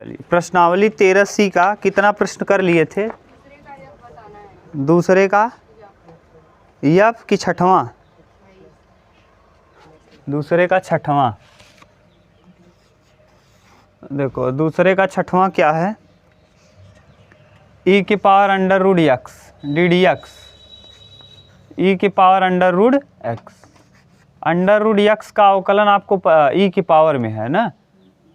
प्रश्नावली 13C का कितना प्रश्न कर लिए थे? दूसरे का यफ की छठवां? दूसरे का छठवां। देखो दूसरे का छठवां क्या है? e की power under root x d d x, e की power under root x. Under root x का अवकलन आपको e की पावर में है ना,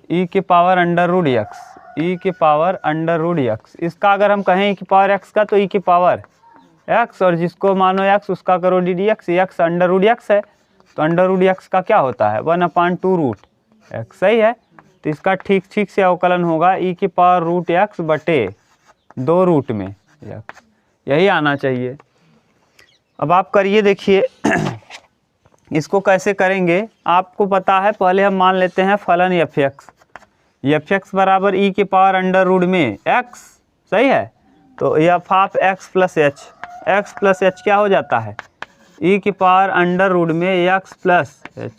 e की power under root x, e की पावर अंडर रूट एक्स। इसका अगर हम कहें e की पावर एक्स का तो e की पावर एक्स, और जिसको मानो एक्स उसका करो d d x. X under root x है तो अंडर रूट एक्स का क्या होता है 1/2 रूट एक्स, सही है। तो इसका ठीक से अवकलन होगा e की पावर रूट एक्स बटे 2 रूट में एक्स, यही आना चाहिए। अब आप करिए देखिए इसको कैसे करेंगे आपको पता है। पहले हम मान लेते हैं फलन एफ एक्स बराबर e की पावर अंडर रूट में एक्स, सही है। तो F of x plus H क्या हो जाता है e की पावर अंडर रूट में एक्स प्लस एच।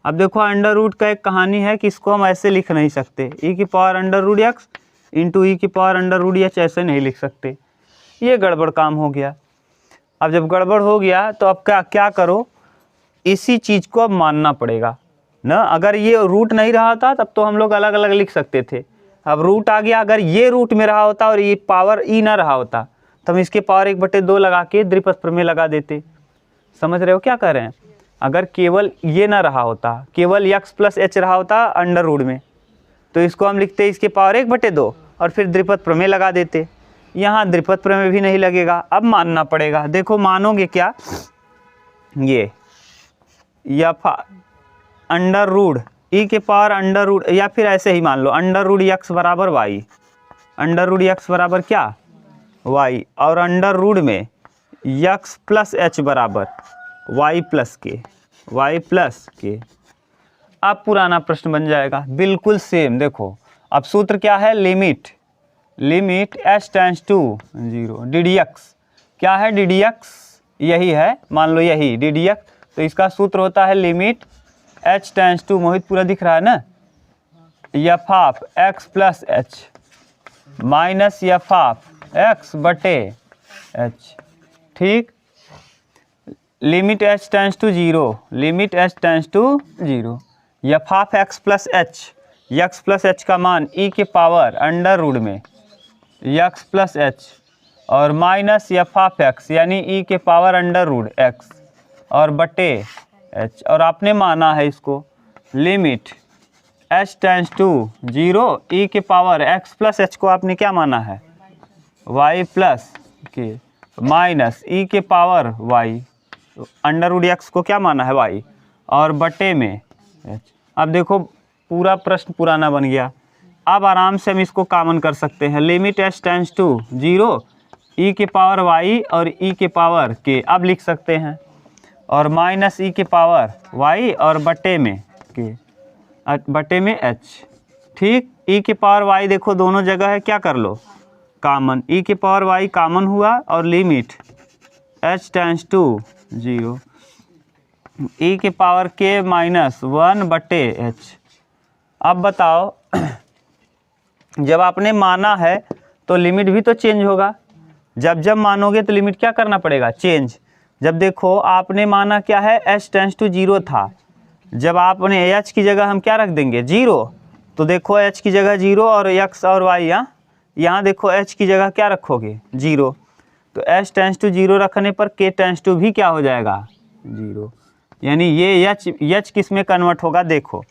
अब देखो अंडर रूट का एक कहानी है कि इसको हम ऐसे लिख नहीं सकते, e की power under root x into e की पावर अंडर रूट एच, ऐसे नहीं लिख सकते। ये गड़बड़ काम हो गया। अब जब गड़बड़ हो गया तो अब क्या करो, इसी चीज़ को अब मानना पड़ेगा ना। अगर ये रूट नहीं रहा था तब तो हम लोग अलग अलग लिख सकते थे। अब रूट आ गया, अगर ये रूट में रहा होता और ये पावर ई ना रहा होता तो हम इसके पावर 1/2 लगा के द्विपद प्रमेय लगा देते। समझ रहे हो क्या कह रहे हैं? अगर केवल ये ना रहा होता, केवल एक्स प्लस एच रहा होता अंडर रूट में, तो इसको हम लिखते इसके पावर 1/2 और फिर द्विपद प्रमेय लगा देते। यहाँ द्विपद प्रमेय भी नहीं लगेगा, अब मानना पड़ेगा। देखो मानोगे क्या, ये एफ अंडर रूट ई के पावर अंडर रूट, या फिर ऐसे ही मान लो अंडर रूट एक्स बराबर वाई, अंडर रूट एक्स बराबर क्या वाई, और अंडर रूट में एक्स प्लस एच बराबर वाई प्लस के। अब पुराना प्रश्न बन जाएगा बिल्कुल सेम। देखो अब सूत्र क्या है, limit h tends to 0 d d x. क्या है डी डी एक्स? यही है, मान लो यही डी डी एक्स। तो इसका सूत्र होता है limit h tends to, Mohit पूरा दिख रहा है ना, f of x plus h minus f of x बटे एच। ठीक, limit h tends to 0, limit h tends to 0, f of x plus h का मान e के पावर अंडर रूट में एक्स प्लस एच और माइनस एफ ऑफ एक्स यानी e के power under root x और बटे एच। और आपने माना है इसको limit h tends to 0 e के पावर एक्स प्लस एच को आपने क्या माना है y प्लस के माइनस e के power y under root x को क्या माना है y और बटे में h। अब देखो पूरा प्रश्न पुराना बन गया। अब आराम से हम इसको कॉमन कर सकते हैं, limit h tends to 0 e के पावर y और e के पावर k अब लिख सकते हैं, और माइनस e के पावर y और बटे में h। ठीक, e के पावर y देखो दोनों जगह है, क्या कर लो कॉमन, e के पावर y कॉमन हुआ और limit h tends to 0 e के पावर k माइनस 1 बटे h। अब बताओ जब आपने माना है तो लिमिट भी तो चेंज होगा। जब मानोगे तो लिमिट क्या करना पड़ेगा, चेंज। जब देखो आपने माना क्या है h टेंड्स टू 0 था, जब आपने h की जगह हम क्या रख देंगे 0, तो देखो h की जगह 0 और x और y यहाँ देखो h की जगह क्या रखोगे 0, तो h टेंड्स टू 0 रखने पर k टेंड्स टू भी क्या हो जाएगा 0, यानी ये h किस में कन्वर्ट होगा। देखो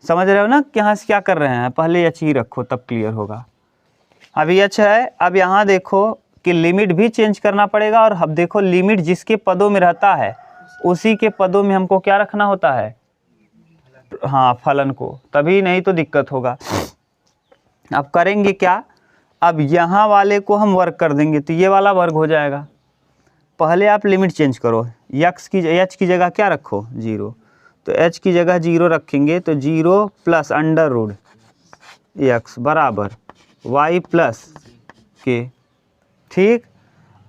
समझ रहे हो ना कि यहाँ से क्या कर रहे हैं, पहले h ही रखो तब क्लियर होगा। अभी h है, अब यहाँ देखो कि लिमिट भी चेंज करना पड़ेगा, और अब देखो लिमिट जिसके पदों में रहता है उसी के पदों में हमको क्या रखना होता है, हाँ फलन को, तभी नहीं तो दिक्कत होगा। अब करेंगे क्या, अब यहाँ वाले को हम वर्ग कर देंगे तो ये वाला वर्ग हो जाएगा। पहले आप लिमिट चेंज करो, h की जगह क्या रखो 0, तो h की जगह 0 रखेंगे तो 0 प्लस अंडर रूट x बराबर y प्लस के। ठीक,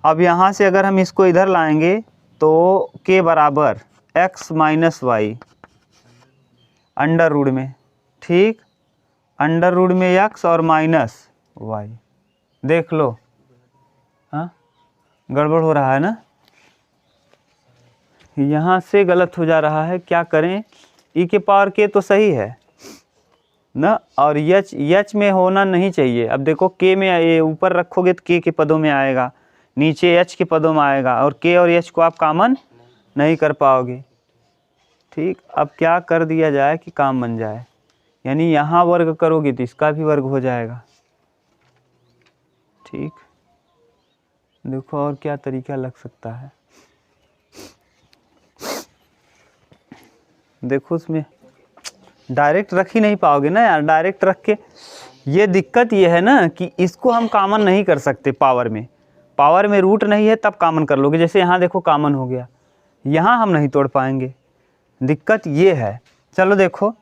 अब यहाँ से अगर हम इसको इधर लाएंगे तो k बराबर x minus y under root में। ठीक, अंडर रूट में एक्स और माइनस वाई। देख लो, हाँ गड़बड़ हो रहा है ना, यहाँ से गलत हो जा रहा है, क्या करें। ई के पावर के तो सही है ना, और एच में होना नहीं चाहिए। अब देखो के में ये ऊपर रखोगे तो के पदों में आएगा, नीचे एच के पदों में आएगा, और के और एच को आप कॉमन नहीं कर पाओगे। ठीक, अब क्या कर दिया जाए कि काम बन जाए, यानी यहाँ वर्ग करोगे तो इसका भी वर्ग हो जाएगा। ठीक, देखो और क्या तरीका लग सकता है। देखो उसमें डायरेक्ट रख ही नहीं पाओगे ना यार, डायरेक्ट रख के ये दिक्कत ये है ना कि इसको हम कॉमन नहीं कर सकते। पावर में रूट नहीं है तब कॉमन कर लोगे। जैसे यहाँ देखो कॉमन हो गया, यहाँ हम नहीं तोड़ पाएंगे, दिक्कत ये है। चलो देखो,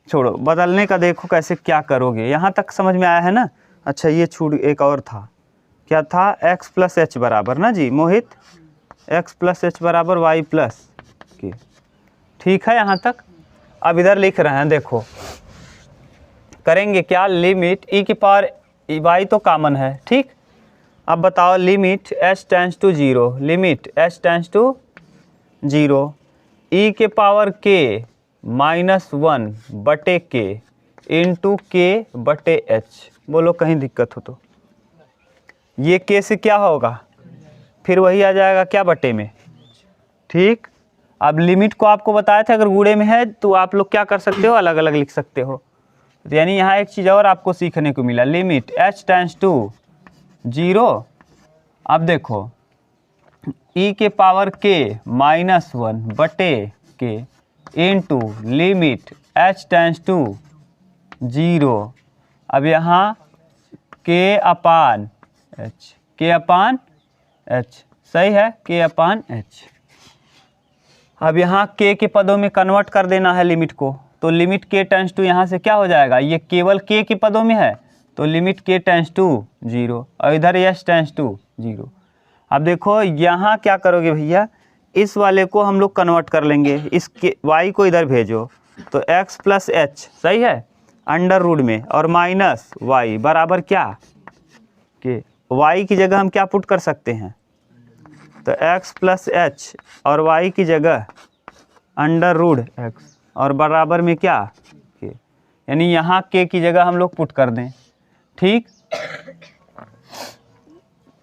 छोड़ो, बदलने का देखो कैसे क्या करोगे। यहाँ तक समझ में आया है ना। अच्छा ये छूट एक और था, क्या था, x प्लस एच बराबर ना जी मोहित, x प्लस एच बराबर वाई प्लस के। ठीक है यहाँ तक। अब इधर लिख रहे हैं, देखो करेंगे क्या, लिमिट ई की पावर वाई तो कॉमन है। ठीक, अब बताओ limit h tends to 0, limit h tends to 0 e के पावर के -1 बटे के इंटू के बटे एच। बोलो कहीं दिक्कत हो तो ये के से क्या होगा, फिर वही आ जाएगा क्या, बटे में। ठीक, अब लिमिट को आपको बताया था अगर गुणे में है तो आप लोग क्या कर सकते हो, अलग अलग लिख सकते हो। यानी यहाँ एक चीज़ और आपको सीखने को मिला, लिमिट h टेंस टू 0। अब देखो ई के पावर के -1 बटे k into limit h tends to 0। अब यहाँ के अपान एच, सही है, के अपान एच। अब यहाँ के पदों में कन्वर्ट कर देना है लिमिट को, तो लिमिट के टेंस टू यहाँ से क्या हो जाएगा, ये केवल के पदों में है तो लिमिट के टेंस टू 0 और इधर एच टेंस टू 0। अब देखो यहाँ क्या करोगे भैया, इस वाले को हम लोग कन्वर्ट कर लेंगे, इस के वाई को इधर भेजो तो x प्लस एच, सही है, अंडर रूट में और माइनस वाई बराबर क्या, के वाई की जगह हम क्या पुट कर सकते हैं, तो x प्लस एच और y की जगह अंडर रूट x और बराबर में क्या के, यानी यहाँ के की जगह हम लोग पुट कर दें। ठीक,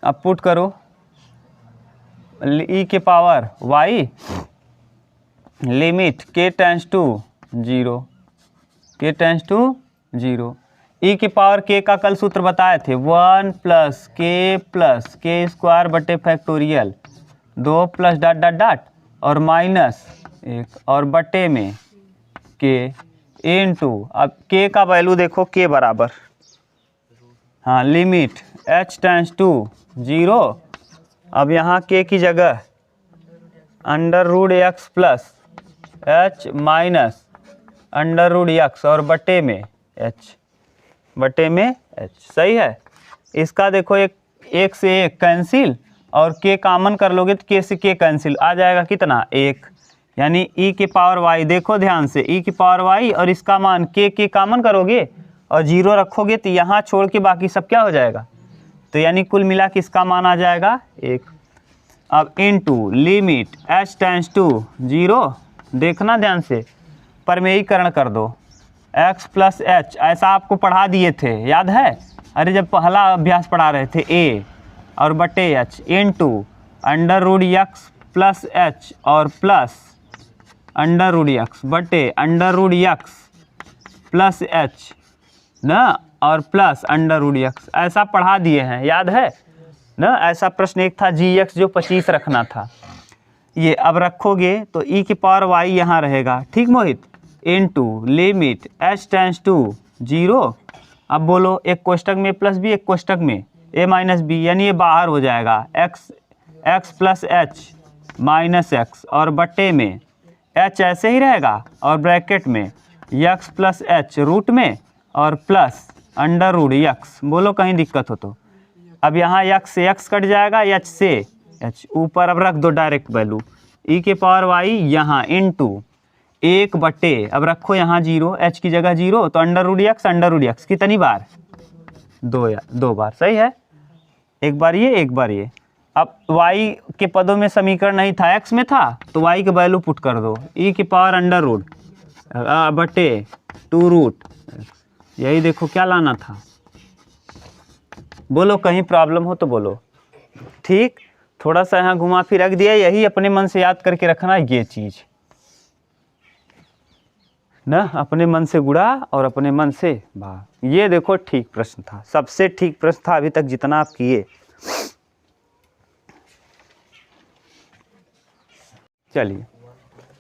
अब पुट करो ई के पावर y लिमिट के टेंस टू 0, के टेंस टू 0। ई की पावर के का कल सूत्र बताए थे, 1 प्लस के स्क्वायर बटे factorial 2 plus dot dot dot और माइनस 1 और बटे में के इनटू, अब के का वैल्यू देखो के बराबर, हाँ लिमिट h टेंस टू 0। अब यहाँ के की जगह under root x plus h minus under root x और बटे में h, सही है। इसका देखो एक से एक कैंसिल और के कॉमन कर लोगे तो के से के कैंसिल आ जाएगा कितना, 1, यानी ई की पावर वाई, देखो ध्यान से, ई की पावर वाई और इसका मान के कॉमन करोगे और 0 रखोगे तो यहाँ छोड़ के बाकी सब क्या हो जाएगा, तो यानी कुल मिला के इसका मान आ जाएगा 1। अब into limit h tends to 0, देखना ध्यान से, परमेयीकरण कर दो, x प्लस एच, ऐसा आपको पढ़ा दिए थे याद है, अरे जब पहला अभ्यास पढ़ा रहे थे, a और बटे h into under root x plus h और प्लस अंडर रूट x बटे under root x plus h ना और प्लस अंडर रूट x, ऐसा पढ़ा दिए हैं याद है ना। ऐसा प्रश्न एक था gx जो 25 रखना था, ये अब रखोगे तो ई की पावर y यहाँ रहेगा। ठीक Mohit, into limit h tends to 0। अब बोलो एक कोष्टक में प्लस बी, एक कोष्टक में a माइनस बी, यानी ये बाहर हो जाएगा, x plus h minus x और बटे में h ऐसे ही रहेगा और ब्रैकेट में x प्लस एच रूट में और प्लस अंडर रूट x। बोलो कहीं दिक्कत हो तो, अब यहाँ x से x कट जाएगा, h से h ऊपर अब रख दो डायरेक्ट वैल्यू, ई के पावर y यहाँ इनटू 1 बटे, अब रखो यहाँ 0, h की जगह 0, तो अंडर रूट x कितनी बार? 2 बार, सही है। एक बार ये। अब y के पदों में समीकरण नहीं था, x में था, तो y की वैल्यू पुट कर दो, e की पावर अंडर रूट बटे 2 रूट, यही देखो क्या लाना था। बोलो कहीं प्रॉब्लम हो तो बोलो। ठीक, थोड़ा सा यहाँ घुमा फिर रख दिया, यही अपने मन से याद करके रखना ये चीज़ ना, अपने मन से गुड़ा और अपने मन से भाग। ये देखो ठीक प्रश्न था, सबसे ठीक प्रश्न था अभी तक जितना आप किए। चलिए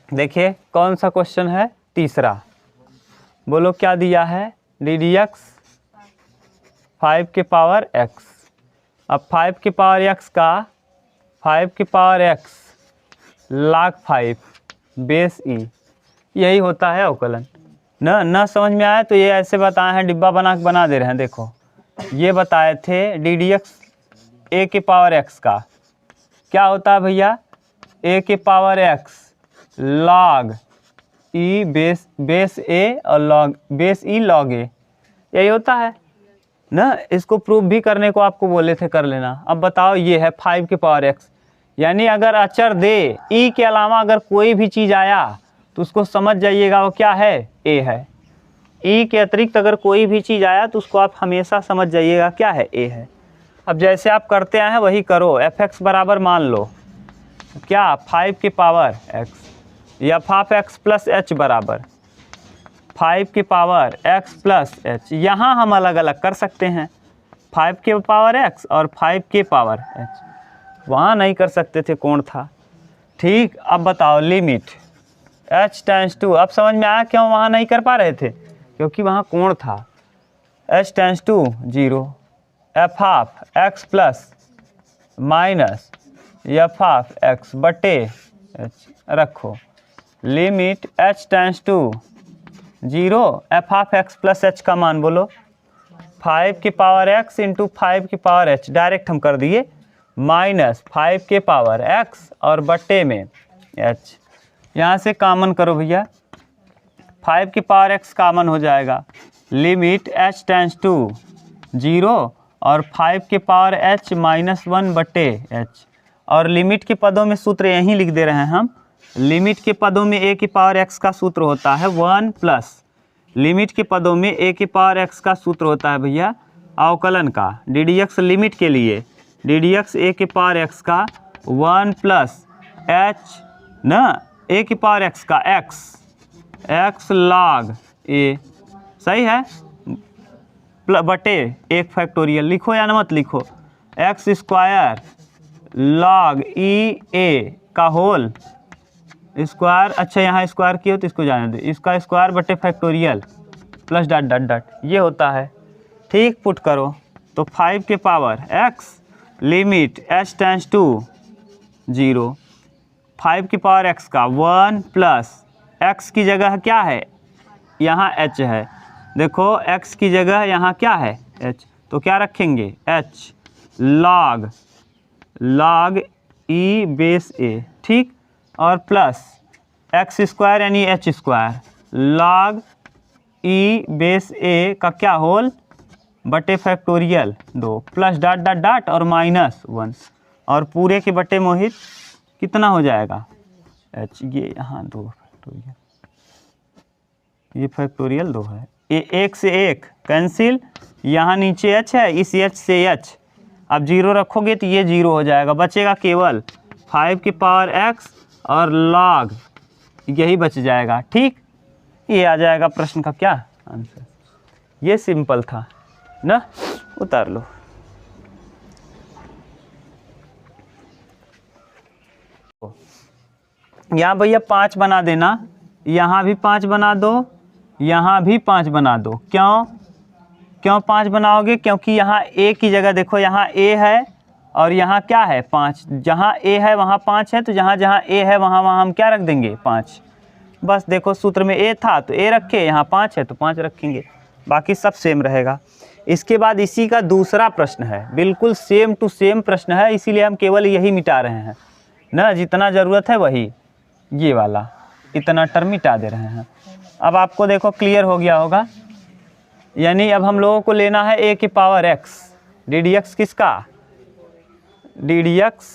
देखिए कौन सा क्वेश्चन है, तीसरा। बोलो क्या दिया है, डी डी एक्स 5 के पावर x। अब 5 के पावर x का 5 के power x log 5 base e, यही होता है अवकलन। न समझ में आया तो ये ऐसे बताए हैं, डिब्बा बना दे रहे हैं। देखो ये बताए थे डी डी एक्स ए के पावर x का क्या होता है भैया, a के power x log e base a और log base e log a, यही होता है ना। इसको प्रूव भी करने को आपको बोले थे, कर लेना। अब बताओ ये है 5 के पावर x, यानी अगर अचर दे e के अलावा अगर कोई भी चीज़ आया तो उसको समझ जाइएगा वो क्या है, a है। e के अतिरिक्त अगर कोई भी चीज़ आया तो उसको आप हमेशा समझ जाइएगा क्या है, a है। अब जैसे आप करते आए हैं वही करो, fx बराबर मान लो क्या 5 के पावर x या हाफ x प्लस h बराबर 5 के पावर x प्लस h। यहाँ हम अलग अलग कर सकते हैं, 5 के पावर x और 5 के पावर h, वहाँ नहीं कर सकते थे, कौन था। ठीक, अब बताओ लिमिट h टेंस टू, अब समझ में आया क्यों वहाँ नहीं कर पा रहे थे, क्योंकि वहाँ कोण था। h tends to 0, f half x plus minus f half x बटे h रखो, limit h tends to 0, f half x plus h का मान बोलो 5 के पावर x इंटू 5 के पावर h, डायरेक्ट हम कर दिए, माइनस 5 के पावर x और बट्टे में h। यहाँ से कॉमन करो भैया, 5 के पावर x कॉमन हो जाएगा, लिमिट h टेंस टू 0 और 5 के पावर h माइनस 1 बट्टे h। और लिमिट के पदों में सूत्र यहीं लिख दे रहे हैं हम, लिमिट के पदों में a की पावर x का सूत्र होता है 1 प्लस, लिमिट के पदों में a की पावर x का सूत्र होता है भैया अवकलन का, डी डी एक्स लिमिट के लिए डी डी एक्स a की पावर x का 1 प्लस h ना, a की पावर x का x log a, सही है, बटे 1 फैक्टोरियल लिखो या न मत लिखो, x square log e a का होल स्क्वायर, अच्छा यहाँ स्क्वायर किया तो इसको जाने दो, इसका स्क्वायर बटे factorial plus dot dot dot, ये होता है। ठीक, पुट करो तो 5 के power x limit h tends to 0, 5 की पावर x का 1 प्लस x की जगह क्या है, यहाँ h है, देखो x की जगह यहाँ क्या है h, तो क्या रखेंगे h log e base a, ठीक, और प्लस एक्स स्क्वायर यानी H square log e base a का क्या होल बटे factorial 2 plus dot dot dot और माइनस 1, और पूरे के बटे मोहित कितना हो जाएगा h, ये यहाँ 2 फैक्टोरियल, ये फैक्टोरियल 2 है, ये 1 से 1 कैंसिल, यहाँ नीचे h है, इस h से h, अब 0 रखोगे तो ये 0 हो जाएगा, बचेगा केवल 5 की पावर x और log, यही बच जाएगा। ठीक, ये आ जाएगा प्रश्न का क्या आंसर, ये सिंपल था ना, उतार लो। यहाँ भैया 5 बना देना, यहाँ भी 5 बना दो, यहाँ भी 5 बना दो। क्यों 5 बनाओगे, क्योंकि यहाँ a की जगह देखो, यहाँ a है और यहाँ क्या है 5, जहाँ a है वहाँ 5 है, तो जहाँ जहाँ a है वहाँ वहाँ हम क्या रख देंगे 5। बस देखो सूत्र में a था तो a रखे, यहाँ 5 है तो 5 रखेंगे, बाकी सब सेम रहेगा। इसके बाद इसी का दूसरा प्रश्न है, बिल्कुल सेम टू सेम प्रश्न है, इसीलिए हम केवल यही मिटा रहे हैं ना, जितना ज़रूरत है वही, ये वाला इतना टर्म मिटा दे रहे हैं। अब आपको देखो क्लियर हो गया होगा। यानी अब हम लोगों को लेना है a की power x, D d x किसका, डी डी एक्स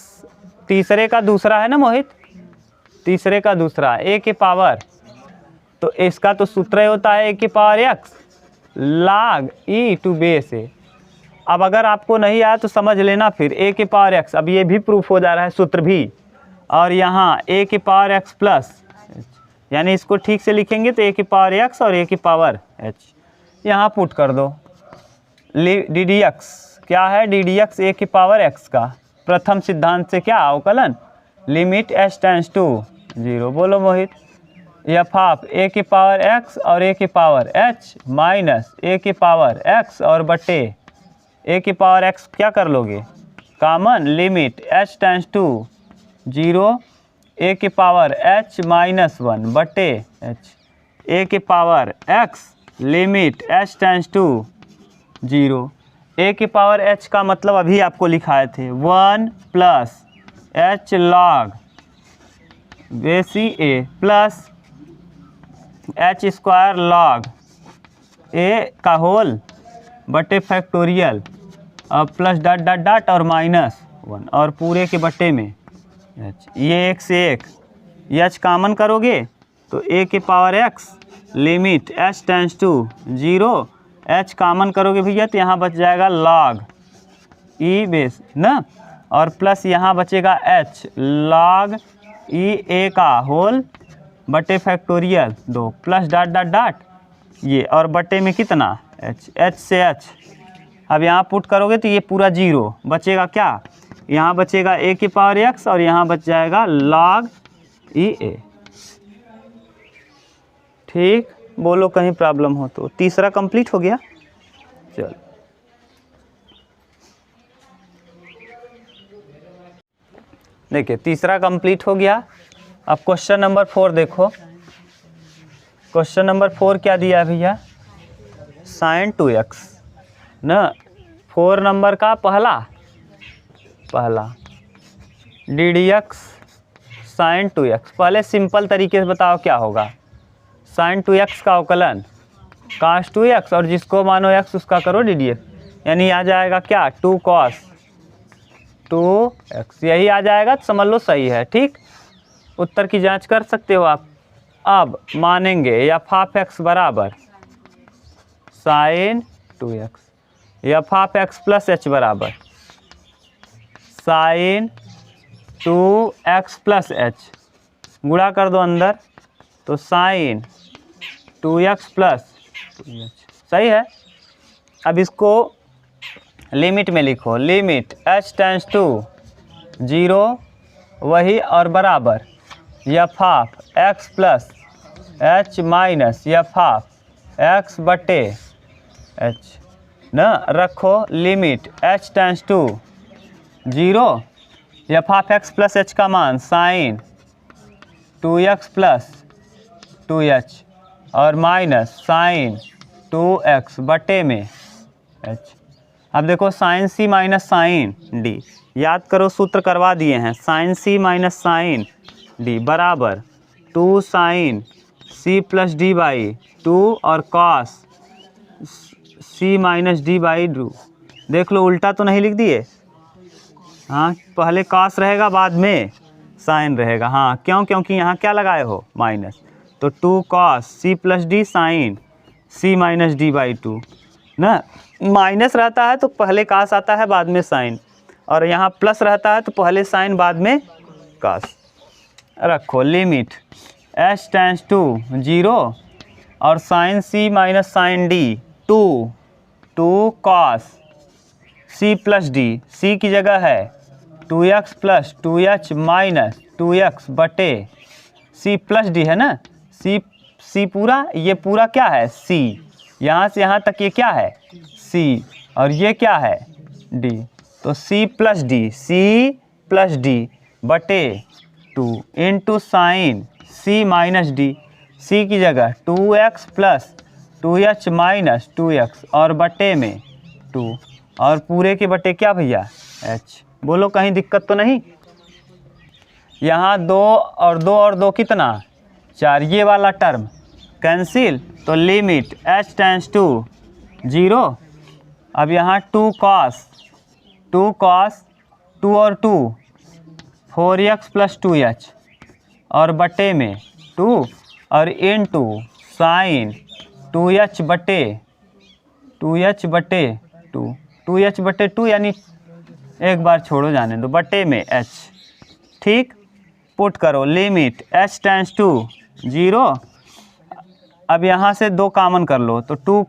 तीसरे का दूसरा है ना मोहित, तीसरे का दूसरा a की पावर, तो इसका तो सूत्र होता है a की power x log e to base a। अब अगर आपको नहीं आया तो समझ लेना फिर a की पावर x, अब ये भी प्रूफ हो जा रहा है सूत्र भी, और यहाँ a की पावर x प्लस, यानी इसको ठीक से लिखेंगे तो a की पावर x और a की पावर h यहाँ पुट कर दो। डी डी एक्स क्या है, डी डी एक्स a की पावर x का प्रथम सिद्धांत से क्या अवकलन, लिमिट h टेंड्स टू 0। बोलो मोहित, एफ ऑफ a की पावर x और a की पावर h माइनस a की पावर x और बटे a की पावर x क्या कर लोगे common, limit h tends to 0 a की पावर h माइनस 1 बटे h, a की power x limit h tends to 0। a की पावर h का मतलब अभी आपको लिखाए थे 1 plus h log base a plus h square log a का होल बटे फैक्टोरियल और प्लस डॉट डॉट डॉट और माइनस 1 और पूरे के बटे में h, ये एक से एक h कॉमन करोगे तो a की power x limit h tends to 0, h common करोगे भैया तो यहाँ बच जाएगा log e बेस ना, और प्लस यहाँ बचेगा h log e a का होल बटे factorial 2 plus dot dot dot ये और बटे में कितना h, h से h। अब यहाँ पुट करोगे तो ये पूरा 0 बचेगा, क्या यहाँ बचेगा a की पावर x और यहाँ बच जाएगा log e a। ठीक, बोलो कहीं प्रॉब्लम हो तो। तीसरा कंप्लीट हो गया। चलो देखिए तीसरा कंप्लीट हो गया। अब क्वेश्चन नंबर 4 देखो। क्वेश्चन नंबर 4 क्या दिया है भैया, साइन 2x ना, 4 नंबर का पहला D d x sign 2x। पहले सिंपल तरीके से बताओ क्या होगा, साइन 2x का अवकलन cos 2x और जिसको मानो x उसका करो डी डी एक्स, यानी आ जाएगा क्या 2 cos 2x, यही आ जाएगा तो समझ लो सही है। ठीक, उत्तर की जांच कर सकते हो आप। अब मानेंगे एफ ऑफ x बराबर sine 2x, f of x plus h बराबर साइन 2x प्लस h, गुणा कर दो अंदर तो साइन 2x प्लस 2h, सही है। अब इसको लिमिट में लिखो, लिमिट h टेंड्स टू 0 वही और बराबर f of x plus h minus f of x बटे h ना, रखो limit h tends to 0, f of x plus h का मान साइन 2x प्लस 2h और माइनस साइन 2x बटे में h। अब देखो sine c minus sine d, याद करो सूत्र करवा दिए हैं, sine c minus sine d बराबर 2 sine c plus d by 2 और cos c minus d by 2। देख लो उल्टा तो नहीं लिख दिए, हाँ पहले cos रहेगा बाद में साइन रहेगा, हाँ क्यों, क्योंकि यहाँ क्या लगाए हो माइनस, तो 2 cos c plus d sine c minus d by 2 ना, माइनस रहता है तो पहले cos आता है बाद में साइन, और यहाँ प्लस रहता है तो पहले साइन बाद में cos। रखो लिमिट h टेंड्स टू 0 और sine c minus sine d 2 cos c plus d, c की जगह है 2x plus 2h minus 2x बटे c प्लस d है ना, c पूरा, ये पूरा क्या है c, यहाँ से यहाँ तक ये क्या है c और ये क्या है d, तो c प्लस d बटे 2 into sine c minus d, c की जगह 2x plus 2h minus 2x और बटे में 2 और पूरे के बटे क्या भैया h। बोलो कहीं दिक्कत तो नहीं, यहाँ 2 और 2 कितना 4, ये वाला टर्म कैंसिल, तो लिमिट h टेंस टू 0। अब यहाँ 2 cos 2 और 2 4x + 2h और बटे में 2 और इनटू साइन 2h बटे 2 यानी एक बार छोड़ो जाने दो, बटे में h। ठीक, पुट करो लिमिट h टेंस टू 0। अब यहाँ से 2 कामन कर लो, तो 2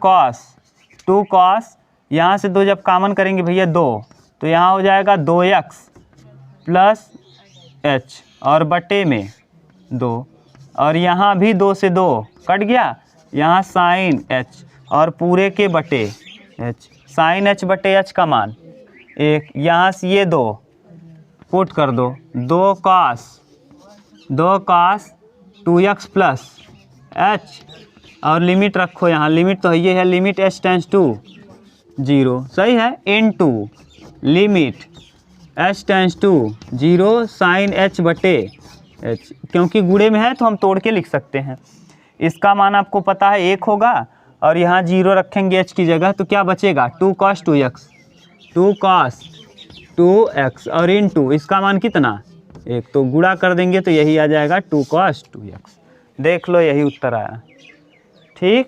cos यहाँ से 2 जब कामन करेंगे भैया 2, तो यहाँ हो जाएगा 2x + h और बटे में 2 और यहाँ भी 2 से 2 कट गया, यहाँ साइन h और पूरे के बटे h, साइन h बटे h का मान 1। यहाँ से ये 2 पुट कर दो, 2 cos 2x + h और लिमिट रखो, यहाँ लिमिट तो ये है, लिमिट h टेंस टू 0, सही है, into limit h tends to 0 sine h बटे h, क्योंकि गुणे में है तो हम तोड़ के लिख सकते हैं। इसका मान आपको पता है 1 होगा और यहाँ 0 रखेंगे h की जगह, तो क्या बचेगा 2 cos 2x और इनटू इसका मान कितना 1, तो गुणा कर देंगे तो यही आ जाएगा 2 cos 2x। देख लो यही उत्तर आया। ठीक,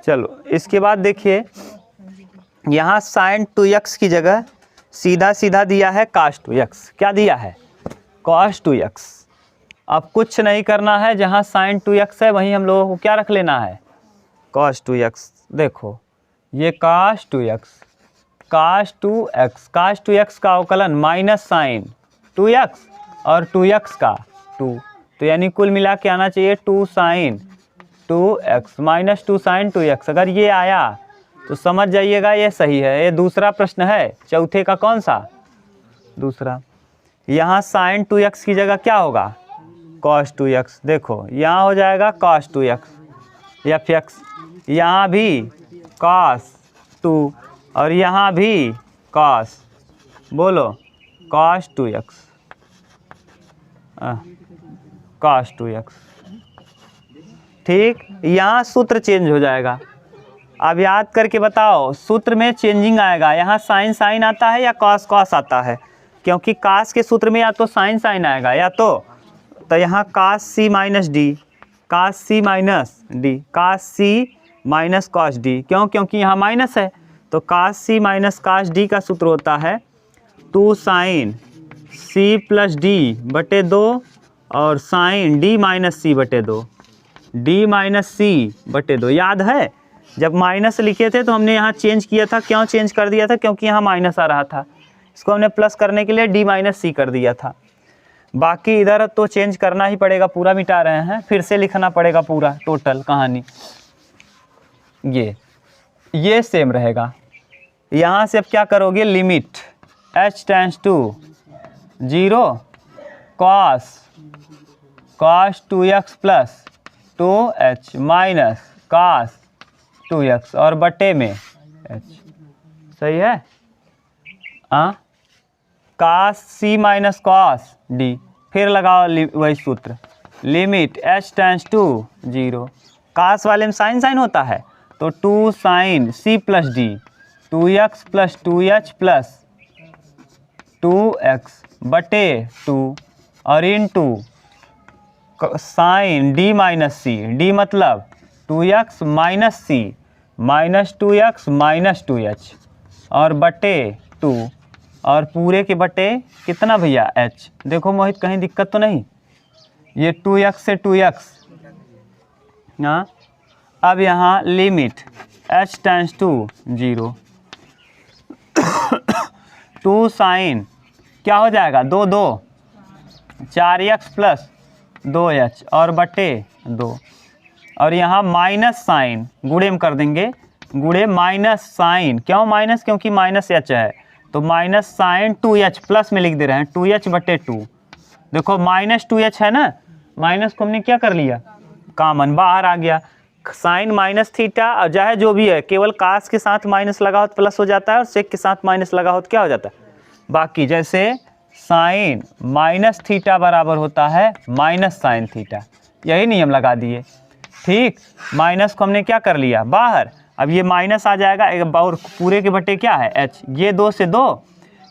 चलो इसके बाद देखिए, यहाँ साइन 2x की जगह सीधा सीधा दिया है cos 2x। क्या दिया है cos 2x। अब कुछ नहीं करना है, जहाँ साइन 2x है वहीं हम लोगों को क्या रख लेना है cos 2x। देखो ये cos 2x का अवकलन माइनस साइन 2x और 2x का 2, तो यानी कुल मिला के आना चाहिए 2 sin 2x minus 2 sin 2x। अगर ये आया तो समझ जाइएगा ये सही है। ये दूसरा प्रश्न है, चौथे का कौन सा, दूसरा। यहाँ sin 2x की जगह क्या होगा cos 2x। देखो यहाँ हो जाएगा cos 2x fx, यहाँ भी cos 2 और यहाँ भी cos, बोलो cos 2x cos 2x। ठीक, यहाँ सूत्र चेंज हो जाएगा। अब याद करके बताओ, सूत्र में चेंजिंग आएगा, यहाँ साइन साइन आता है या कॉस कॉस आता है, क्योंकि कास के सूत्र में या तो साइन साइन आएगा या तो यहाँ कास सी माइनस डी, कास सी माइनस कॉस डी। क्यों, क्योंकि यहाँ माइनस है, तो कास सी माइनस कॉस डी का सूत्र होता है 2 साइन सी प्लस डी बटे 2 और साइन डी माइनस सी बटे 2, डी माइनस सी बटे 2। याद है जब माइनस लिखे थे तो हमने यहाँ चेंज किया था। क्यों चेंज कर दिया था, क्योंकि यहाँ माइनस आ रहा था, इसको हमने प्लस करने के लिए डी माइनस सी कर दिया था। बाकी इधर तो चेंज करना ही पड़ेगा, पूरा मिटा रहे हैं, फिर से लिखना पड़ेगा पूरा टोटल कहानी। ये सेम रहेगा। यहाँ से अब क्या करोगे, limit h tends to 0 cos 2x plus 2h minus cos 2x और बटे में h। सही है, cos c minus cos d, फिर लगाओ वही सूत्र, limit h tends to 0। cos वाले में साइन साइन होता है, तो 2 sine c plus d 2x plus 2h plus 2x बटे 2 और into sine d minus c, d मतलब 2x माइनस सी माइनस 2x माइनस 2h और बटे 2 और पूरे के बटे कितना भैया h। देखो मोहित कहीं दिक्कत तो नहीं, ये 2x से 2x। अब यहाँ limit h tends to 0 2 sine क्या हो जाएगा 2 2 4x प्लस 2h और बटे 2 और यहाँ माइनस साइन गुणे में कर देंगे, गुणे माइनस साइन, क्यों माइनस, क्योंकि माइनस h है, तो माइनस साइन 2h प्लस में लिख दे रहे हैं 2h बटे 2। देखो माइनस 2h है ना, माइनस को हमने क्या कर लिया, कॉमन बाहर आ गया, साइन माइनस थीटा और चाहे जो भी है, केवल कास के साथ माइनस लगा हो तो प्लस हो जाता है और सेक के साथ माइनस लगा हो तो क्या हो जाता है बाकी। जैसे साइन माइनस थीटा बराबर होता है माइनस साइन थीटा, यही नियम लगा दिए। ठीक, माइनस को हमने क्या कर लिया बाहर, अब ये माइनस आ जाएगा और पूरे के बटे क्या है h, ये 2 से 2,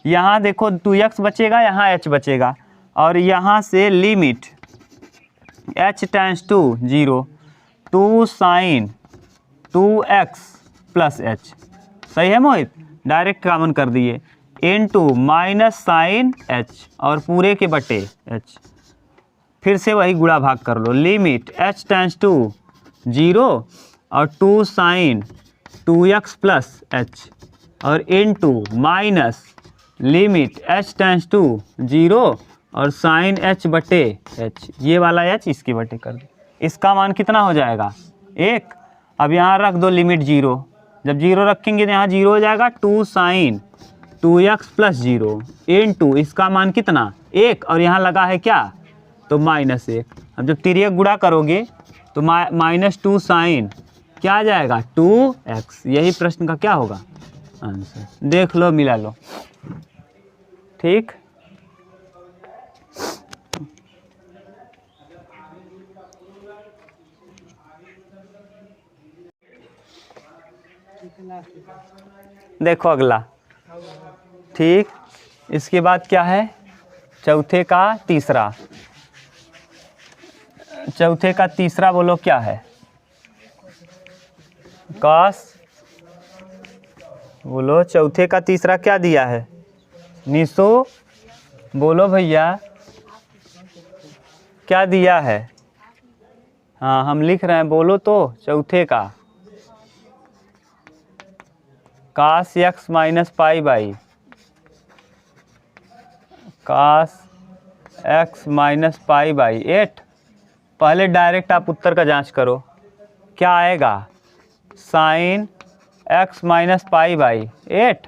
यहाँ देखो 2x बचेगा, यहाँ h बचेगा और यहाँ से limit h tends to 0 2 sine 2x plus h, सही है मोहित, डायरेक्ट कॉमन कर दिए, इनटू माइनस साइन h और पूरे के बटे h, फिर से वही गुणा भाग कर लो, लिमिट h टेंड्स टू 0 और 2 साइन 2x प्लस h और into minus limit h tends to 0 और साइन h बटे h, ये वाला h इसके बटे कर दो, इसका मान कितना हो जाएगा 1। अब यहाँ रख दो लिमिट 0, जब 0 रखेंगे तो यहाँ 0 हो जाएगा 2 साइन 2x प्लस 0 इनटू इसका मान कितना 1 और यहाँ लगा है क्या तो -1। अब जब तिर्यक गुणा करोगे तो -2 साइन क्या आ जाएगा 2x, यही प्रश्न का क्या होगा आंसर, देख लो मिला लो। ठीक, देखो अगला। ठीक, इसके बाद क्या है चौथे का तीसरा बोलो क्या है कॉस, बोलो चौथे का तीसरा क्या दिया है निशो, बोलो भैया क्या दिया है, हाँ हम लिख रहे हैं बोलो तो, चौथे का cos x minus pi by, cos x minus pi by 8। पहले डायरेक्ट आप उत्तर का जांच करो, क्या आएगा sine x minus pi by 8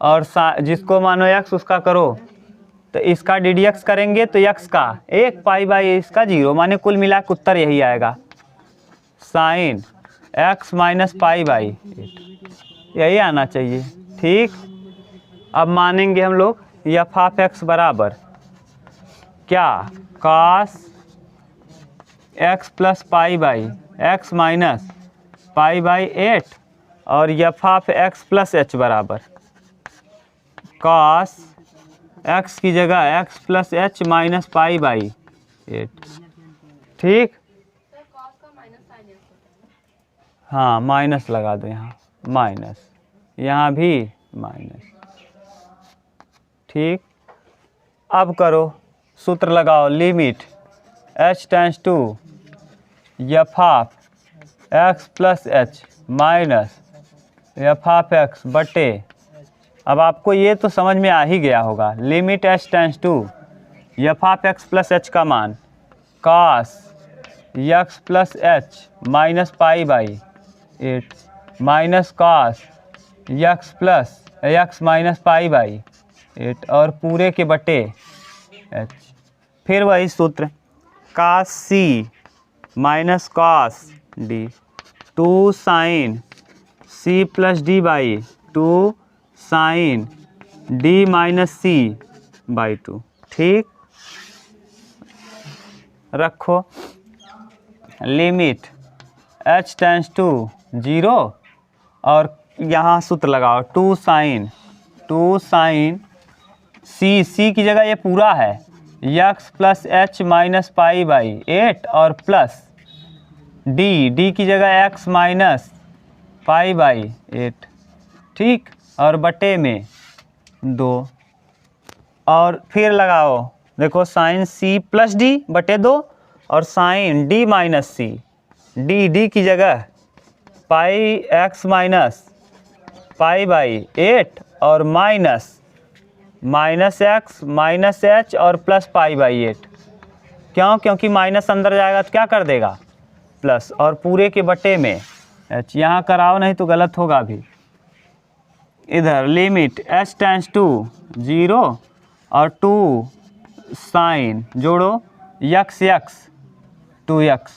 और जिसको मानो x उसका करो तो इसका ddx करेंगे तो x का 1 पाई बाई इसका 0, माने कुल मिला के उत्तर यही आएगा sine x minus pi by 8, यही आना चाहिए। ठीक, अब मानेंगे हम लोग एफ ऑफ एक्स बराबर क्या कास x plus pi by x minus pi by 8 और F of x plus H बराबर कास x की जगह x plus h minus pi by 8। ठीक, हाँ माइनस लगा दो, यहाँ माइनस, यहाँ भी माइनस। ठीक, अब करो सूत्र लगाओ, limit h tends to f of x plus h minus f of x बटे, अब आपको ये तो समझ में आ ही गया होगा, limit h tends to f of x plus h का मान cos x plus h minus pi by 8 minus cos x plus x minus pi by 8 और पूरे के बटे h। फिर वही सूत्र cos C minus cos D 2 sine C plus D by 2 sine D minus C by 2। ठीक, रखो limit h tends to 0 और यहाँ सूत्र लगाओ 2 साइन सी की जगह ये पूरा है x plus h minus pi by 8 और प्लस डी की जगह x माइनस पाई बाई 8। ठीक, और बटे में 2 और फिर लगाओ, देखो साइन सी प्लस डी बटे 2 और sign D minus c, D की जगह पाई एक्स माइनस पाई बाई 8 और माइनस एक्स माइनस एच और प्लस पाई बाई 8। क्यों, क्योंकि माइनस अंदर जाएगा तो क्या कर देगा प्लस, और पूरे के बटे में एच, यहाँ कराओ नहीं तो गलत होगा अभी। इधर लिमिट h टेंड्स टू 0 और 2 साइन जोड़ो x 2x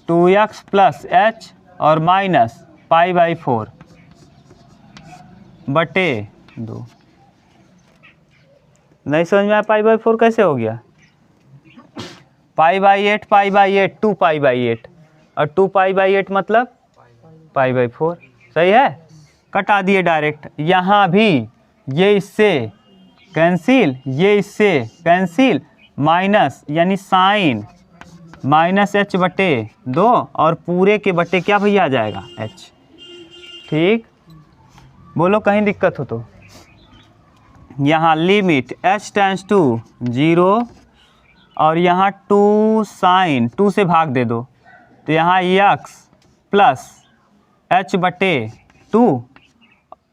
2x plus h और माइनस π/4 बटे 2। नहीं समझ में आया π/4 कैसे हो गया? π/8 π/8 2π/8 और 2π/8 मतलब π/4। सही है, कटा दिए डायरेक्ट। यहाँ भी ये इससे कैंसिल, ये इससे कैंसिल, माइनस यानी साइन माइनस एच बटे 2 और पूरे के बटे क्या भैया आ जाएगा एच। ठीक, बोलो कहीं दिक्कत हो तो। यहाँ लिमिट h टेंड्स टू 0 और यहाँ 2 साइन 2 से भाग दे दो तो यहाँ x प्लस h बटे 2,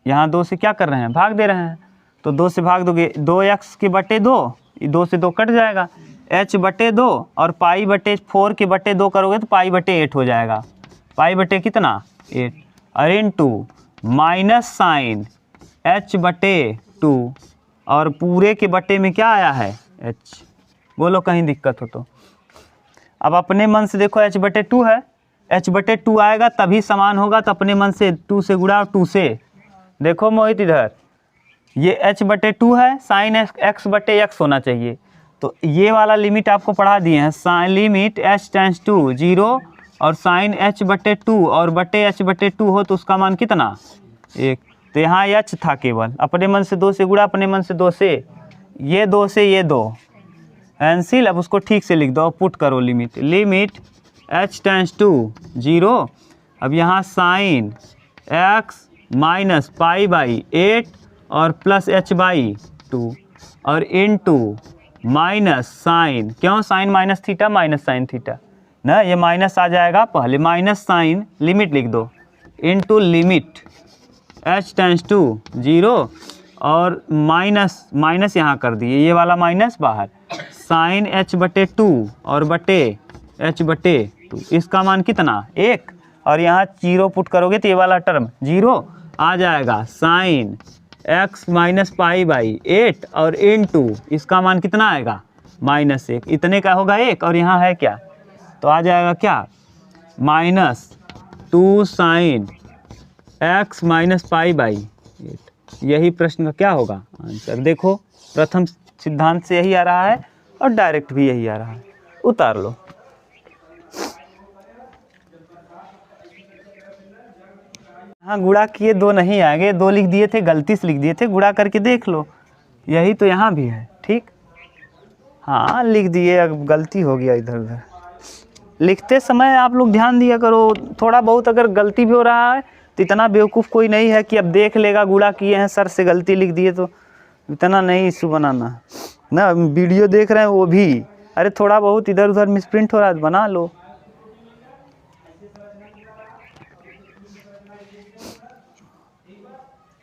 यहाँ 2 से क्या कर रहे हैं, भाग दे रहे हैं, तो 2 से भाग दोगे 2x के बटे 2, 2 से 2 कट जाएगा, h बटे 2 और π/4 के बटे 2 करोगे तो π/8 हो जाएगा। पाई बटे कितना 8 और इनटू माइनस साइन h बटे 2 और पूरे के बटे में क्या आया है h। बोलो कहीं दिक्कत हो तो। अब अपने मन से देखो h बटे 2 है, h बटे 2 आएगा तभी समान होगा, तो अपने मन से 2 से गुणा और 2 से। देखो मोहित इधर ये h बटे 2 है, साइन x बटे x होना चाहिए, तो ये वाला लिमिट आपको पढ़ा दिए हैं। Sine limit h tends to 0 और साइन h बटे 2 और बटे h बटे 2 हो तो उसका मान कितना 1। तो यहाँ h था केवल, अपने मन से 2 से गुणा, अपने मन से 2 से, ये 2 से ये 2 कैंसिल। अब उसको ठीक से लिख दो, पुट करो limit, limit h tends to 0। अब यहाँ साइन x माइनस π/8 और प्लस h/2 और इनटू माइनस साइन, क्यों sine minus theta minus sine theta ना, ये माइनस आ जाएगा पहले, माइनस साइन लिमिट लिख दो into limit h tends to 0 और माइनस माइनस यहाँ कर दिए, ये वाला माइनस बाहर, साइन h बटे 2 और बटे h बटे 2, इसका मान कितना 1 और यहाँ 0 पुट करोगे तो ये वाला टर्म 0 आ जाएगा, साइन x माइनस π/8 और इनटू इसका मान कितना आएगा -1, इतने का होगा 1 और यहाँ है क्या, तो आ जाएगा क्या -2 साइन x माइनस π/8। यही प्रश्न का क्या होगा आंसर। देखो प्रथम सिद्धांत से यही आ रहा है और डायरेक्ट भी यही आ रहा है, उतार लो। हाँ गुणा किए 2 नहीं आएंगे, 2 लिख दिए थे, गलती से लिख दिए थे, गुणा करके देख लो, यही तो यहाँ भी है। ठीक, हाँ लिख दिए, अब गलती हो गया इधर उधर। लिखते समय आप लोग ध्यान दिया करो, थोड़ा बहुत अगर गलती भी हो रहा है तो इतना बेवकूफ़ कोई नहीं है कि अब देख लेगा गुणा किए हैं सर से गलती लिख दिए, तो इतना नहीं इशू बनाना ना। वीडियो देख रहे हैं वो भी, अरे थोड़ा बहुत इधर उधर मिसप्रिंट हो रहा है बना लो।